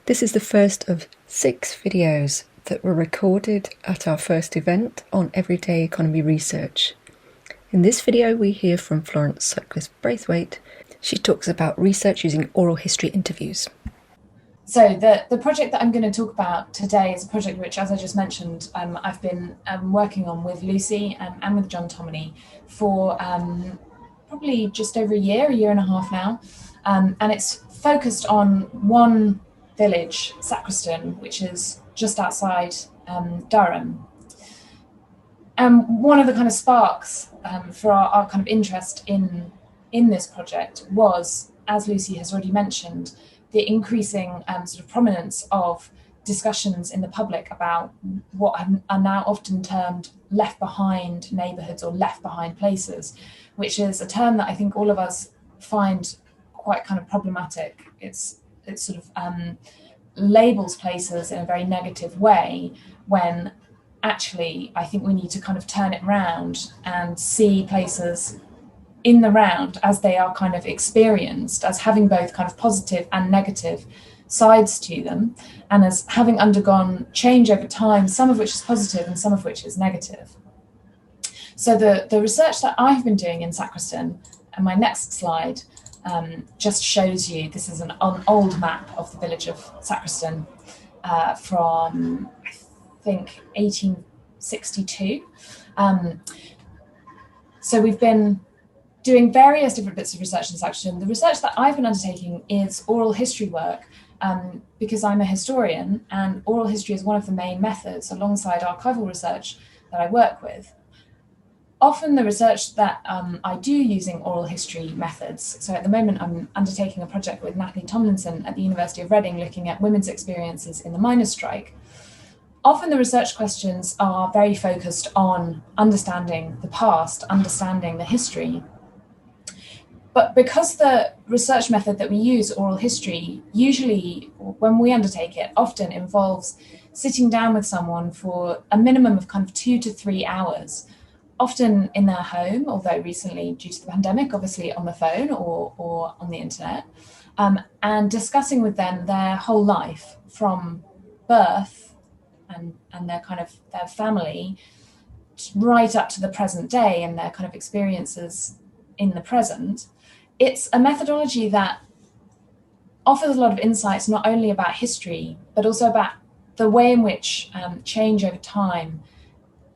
This is the first of 6 videos that were recorded at our first event on everyday economy research. In this video we hear from Florence Suttcliffe Braithewaite. She talks about research using oral history interviews. So the project that I'm going to talk about today is a project which, as I just mentioned, I've been working on with Lucy and with John Tomini for probably just over a year and a half now. And it's focused on one village, Sacriston, which is just outside Durham. And one of the kind of sparks for our kind of interest in this project was, as Lucy has already mentioned, the increasing sort of prominence of discussions in the public about what are now often termed left behind neighbourhoods or left behind places, which is a term that I think all of us find quite kind of problematic. It sort of labels places in a very negative way, when actually I think we need to kind of turn it round and see places in the round as they are kind of experienced, as having both kind of positive and negative sides to them, and as having undergone change over time, some of which is positive and some of which is negative. So the research that I've been doing in Sacriston, and my next slide just shows you, this is an old map of the village of Sacriston from, I think, 1862. So we've been doing various different bits of research in Sacriston. The research that I've been undertaking is oral history work, because I'm a historian, and oral history is one of the main methods alongside archival research that I work with. Often the research that I do using oral history methods, so at the moment I'm undertaking a project with Natalie Tomlinson at the University of Reading looking at women's experiences in the miners' strike. Often the research questions are very focused on understanding the past, understanding the history. But because the research method that we use, oral history, usually when we undertake it, often involves sitting down with someone for a minimum of kind of 2 to 3 hours, often in their home, although recently, due to the pandemic, obviously on the phone or on the internet, and discussing with them their whole life from birth and their kind of their family right up to the present day and their kind of experiences in the present. It's a methodology that offers a lot of insights, not only about history, but also about the way in which change over time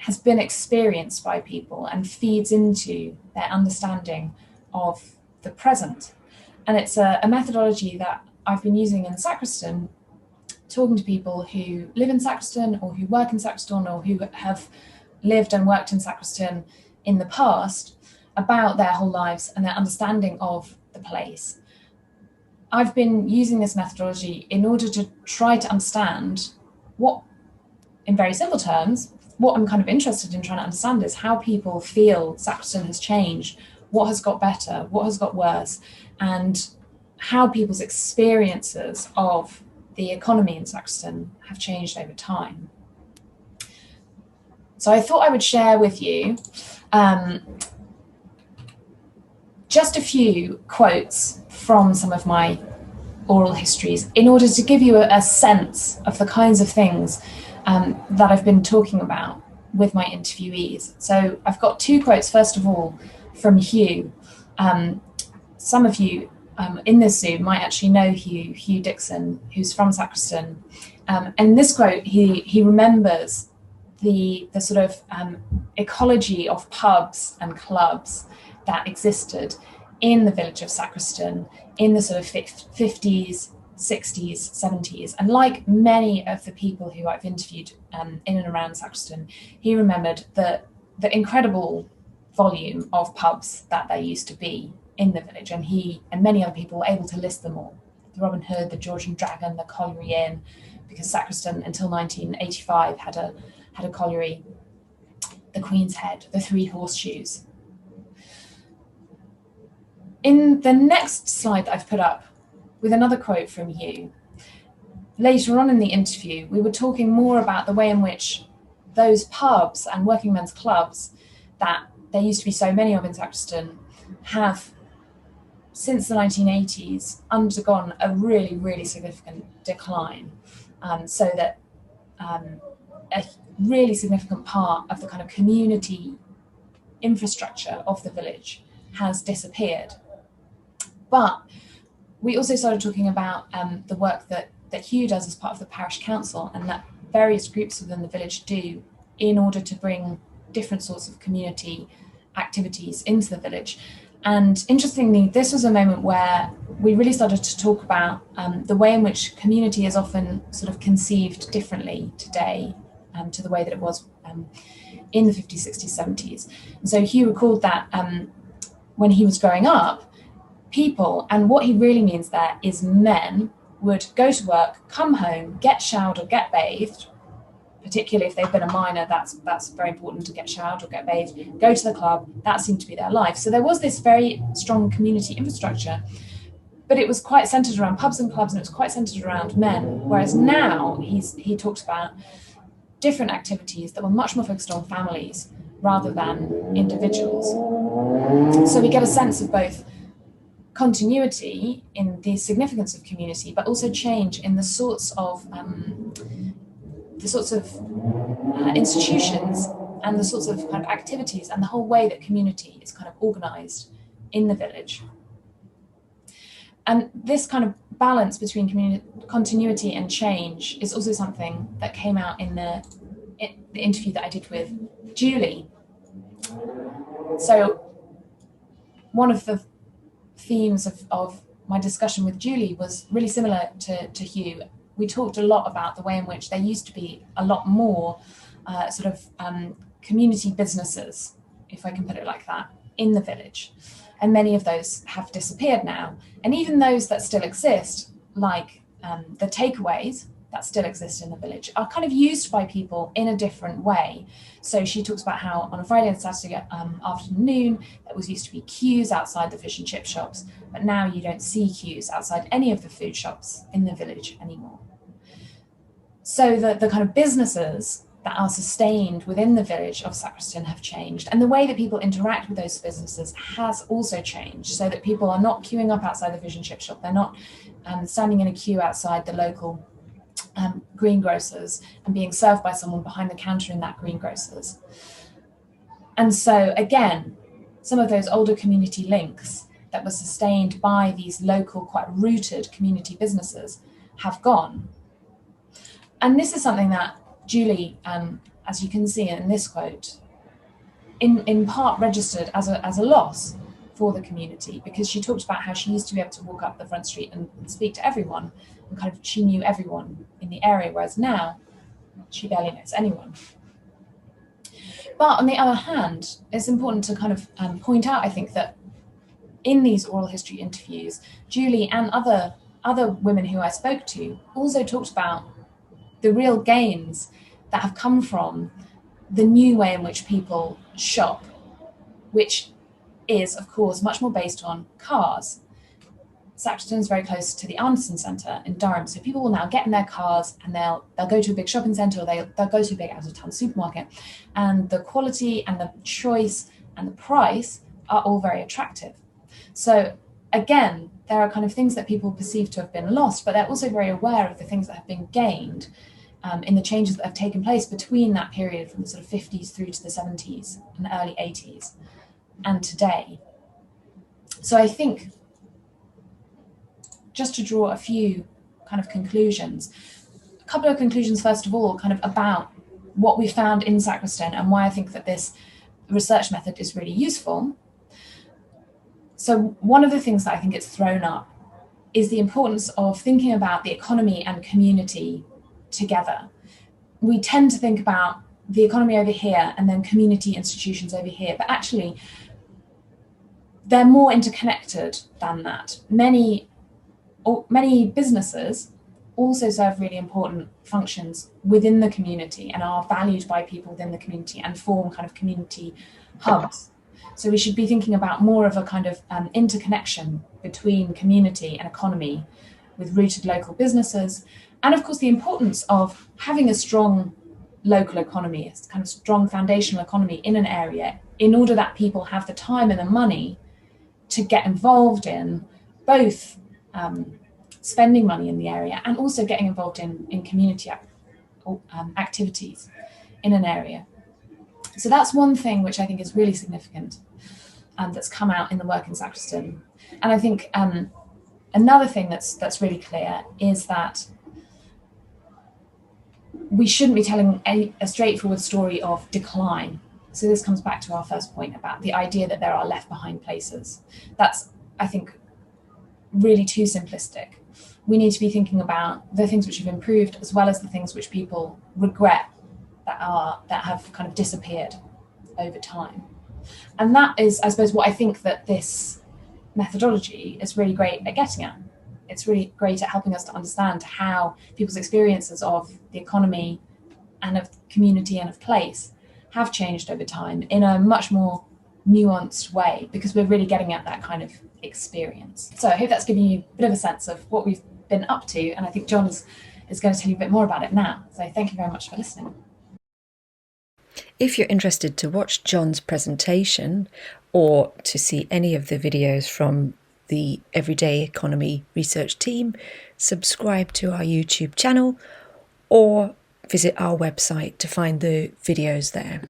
has been experienced by people and feeds into their understanding of the present. And it's a methodology that I've been using in Sacriston, talking to people who live in Sacriston or who work in Sacriston or who have lived and worked in Sacriston in the past, about their whole lives and their understanding of the place. I've been using this methodology in order to try to understand what, in very simple terms, what I'm kind of interested in trying to understand is how people feel Sacriston has changed, what has got better, what has got worse, and how people's experiences of the economy in Sacriston have changed over time. So I thought I would share with you just a few quotes from some of my oral histories in order to give you a sense of the kinds of things that I've been talking about with my interviewees. So I've got 2 quotes, first of all, from Hugh. Some of you in this Zoom might actually know Hugh Dixon, who's from Sacriston. And this quote, he remembers the sort of ecology of pubs and clubs that existed in the village of Sacriston in the sort of 50s, 60s, 70s. And like many of the people who I've interviewed in and around Sacriston, he remembered the incredible volume of pubs that there used to be in the village. And he and many other people were able to list them all. The Robin Hood, the George and Dragon, the Colliery Inn, because Sacriston until 1985 had a colliery, the Queen's Head, the Three Horseshoes. In the next slide that I've put up, with another quote from you, later on in the interview, we were talking more about the way in which those pubs and working men's clubs that there used to be so many of in Sacriston have since the 1980s, undergone a really, really significant decline, so that a really significant part of the kind of community infrastructure of the village has disappeared. But we also started talking about the work that Hugh does as part of the parish council, and that various groups within the village do in order to bring different sorts of community activities into the village. And interestingly, this was a moment where we really started to talk about the way in which community is often sort of conceived differently today to the way that it was in the 50s, 60s, 70s. And so Hugh recalled that when he was growing up, people, and what he really means there is men, would go to work, come home, get showered or get bathed, particularly if they've been a minor, that's very important to get showered or get bathed, go to the club, that seemed to be their life. So there was this very strong community infrastructure, but it was quite centered around pubs and clubs, and it was quite centered around men, whereas now he talks about different activities that were much more focused on families rather than individuals. So we get a sense of both continuity in the significance of community, but also change in the sorts of institutions and the sorts of kind of activities and the whole way that community is kind of organized in the village. And this kind of balance between continuity and change is also something that came out in the interview that I did with Julie. So one of the themes of my discussion with Julie was really similar to Hugh. We talked a lot about the way in which there used to be a lot more community businesses, if I can put it like that, in the village. And many of those have disappeared now. And even those that still exist, like the takeaways that still exist in the village, are kind of used by people in a different way. So she talks about how on a Friday and Saturday afternoon, there was used to be queues outside the fish and chip shops, but now you don't see queues outside any of the food shops in the village anymore. So the kind of businesses that are sustained within the village of Sacriston have changed, and the way that people interact with those businesses has also changed, so that people are not queuing up outside the fish and chip shop, they're not standing in a queue outside the local greengrocers and being served by someone behind the counter in that greengrocers. And so again, some of those older community links that were sustained by these local, quite rooted community businesses have gone. And this is something that Julie, as you can see in this quote, in part registered as a loss for the community, because she talked about how she used to be able to walk up the front street and speak to everyone, and kind of she knew everyone in the area, whereas now she barely knows anyone. But on the other hand, it's important to kind of point out, I think, that in these oral history interviews, Julie and other women who I spoke to also talked about the real gains that have come from the new way in which people shop, which is, of course, much more based on cars. Sacriston is very close to the Anderson Centre in Durham, so people will now get in their cars and they'll go to a big shopping centre, or they'll go to a big out-of-town supermarket, and the quality and the choice and the price are all very attractive. So again, there are kind of things that people perceive to have been lost, but they're also very aware of the things that have been gained in the changes that have taken place between that period from the sort of 50s through to the 70s and the early 80s and today. So I think, just to draw a few kind of conclusions, a couple of conclusions, first of all, kind of about what we found in Sacriston and why I think that this research method is really useful. So one of the things that I think it's thrown up is the importance of thinking about the economy and community together. We tend to think about the economy over here and then community institutions over here, but actually they're more interconnected than that. Many businesses also serve really important functions within the community and are valued by people within the community and form kind of community hubs. So we should be thinking about more of a kind of interconnection between community and economy with rooted local businesses. And of course, the importance of having a strong local economy, a kind of strong foundational economy in an area, in order that people have the time and the money to get involved in both spending money in the area and also getting involved in community activities in an area. So that's one thing which I think is really significant that's come out in the work in Sacriston. And I think another thing that's really clear is that we shouldn't be telling a straightforward story of decline. So this comes back to our first point about the idea that there are left behind places. That's, I think, really too simplistic. We need to be thinking about the things which have improved as well as the things which people regret that have kind of disappeared over time. And that is, I suppose, what I think that this methodology is really great at getting at. It's really great at helping us to understand how people's experiences of the economy and of community and of place have changed over time in a much more nuanced way, because we're really getting at that kind of experience. So I hope that's giving you a bit of a sense of what we've been up to, and I think John is going to tell you a bit more about it now. So thank you very much for listening. If you're interested to watch John's presentation or to see any of the videos from the Everyday Economy Research team, subscribe to our YouTube channel or visit our website to find the videos there.